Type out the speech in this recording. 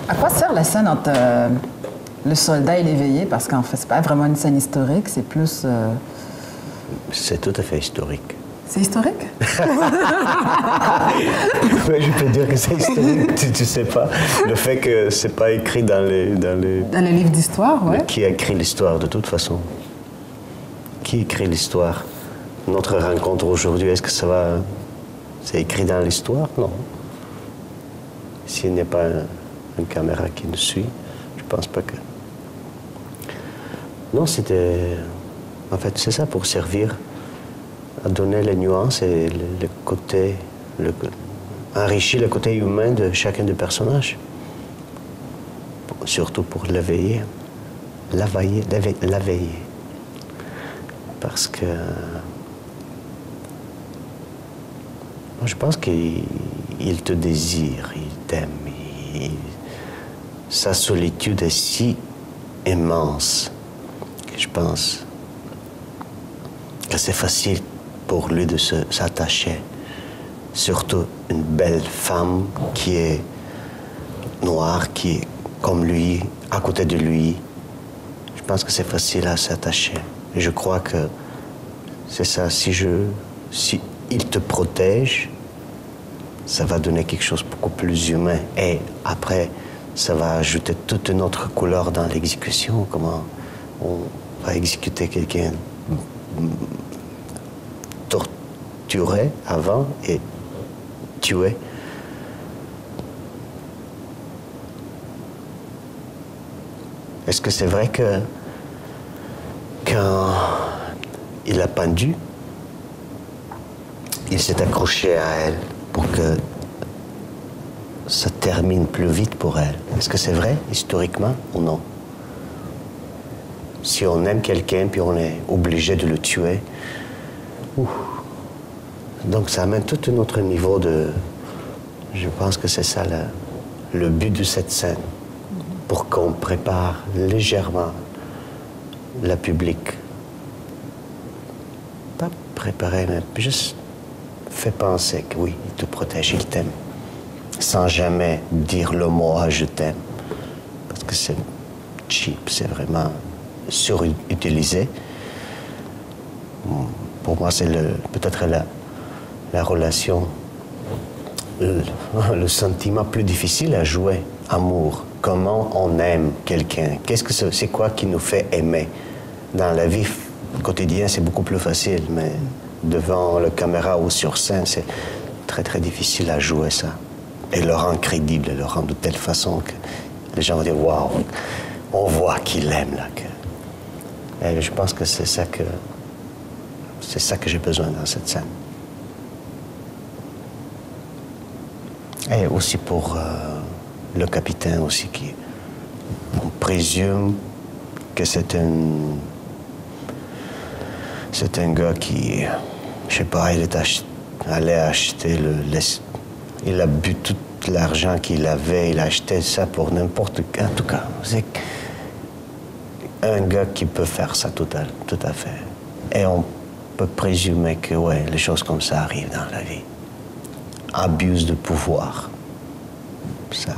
À quoi sert la scène entre le soldat et l'éveillé? Parce qu'en fait, c'est pas vraiment une scène historique, c'est plus... C'est tout à fait historique. C'est historique? Oui, je peux dire que c'est historique, tu sais pas. Le fait que c'est pas écrit dans les... Dans les livres d'histoire, oui. Qui a écrit l'histoire, de toute façon? Qui écrit l'histoire? Notre rencontre aujourd'hui, est-ce que ça va... C'est écrit dans l'histoire? Non. S'il n'y a pas une caméra qui nous suit, je pense pas que... Non, c'était... En fait, c'est ça, pour servir à donner les nuances et le côté... enrichir le côté humain de chacun des personnages. Surtout pour l'éveiller. L'éveiller. Parce que... Je pense qu'il te désire, il t'aime. Sa solitude est si immense que je pense que c'est facile pour lui de s'attacher. Surtout une belle femme qui est noire, qui est comme lui, à côté de lui. Je pense que c'est facile à s'attacher. Et je crois que c'est ça. Si il te protège, ça va donner quelque chose de beaucoup plus humain. Et après, ça va ajouter toute une autre couleur dans l'exécution. Comment on va exécuter quelqu'un torturé avant et tué. Est-ce que c'est vrai que quand il a pendu, il s'est accroché à elle pour que ça termine plus vite pour elle? Est-ce que c'est vrai, historiquement, ou non? Si on aime quelqu'un, puis on est obligé de le tuer, donc ça amène tout un autre niveau de... Je pense que c'est ça le but de cette scène, pour qu'on prépare légèrement le public. Pas préparer, mais juste fait penser que oui, il te protège, il t'aime, sans jamais dire le mot « je t'aime », parce que c'est cheap, c'est vraiment surutilisé. Pour moi, c'est peut-être la relation, le sentiment plus difficile à jouer, amour. Comment on aime quelqu'un? C'est quoi qui nous fait aimer? Dans la vie quotidienne, c'est beaucoup plus facile, mais devant la caméra ou sur scène, c'est très, très difficile à jouer ça. Et le rendre crédible, le rendre de telle façon que les gens vont dire « Waouh, on voit qu'il aime, là. » Et je pense que c'est ça que j'ai besoin dans cette scène. Et aussi pour le capitaine aussi, on présume que c'est un gars qui, je sais pas, allait acheter il a bu tout l'argent qu'il avait, il a acheté ça pour n'importe quoi. En tout cas, c'est un gars qui peut faire ça tout à fait. Et on peut présumer que, ouais, les choses comme ça arrivent dans la vie. Abuse de pouvoir. Ça.